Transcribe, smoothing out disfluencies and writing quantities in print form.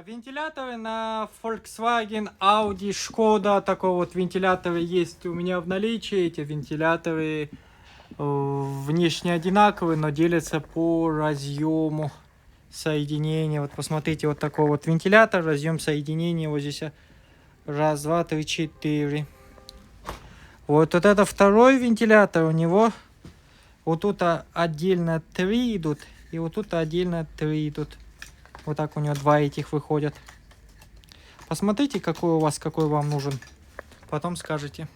Вентиляторы на Volkswagen, Audi, Skoda, такой вот вентиляторы есть у меня в наличии. Эти вентиляторы внешне одинаковые, но делятся по разъему соединения. Вот посмотрите, вот такой вот вентилятор, разъем соединения вот здесь. Раз, два, три, четыре. Вот это второй вентилятор, у него вот тут отдельно 3 идут, и вот тут отдельно 3 идут. Вот так у него 2 этих выходят. Посмотрите, какой у вас, какой вам нужен. Потом скажете.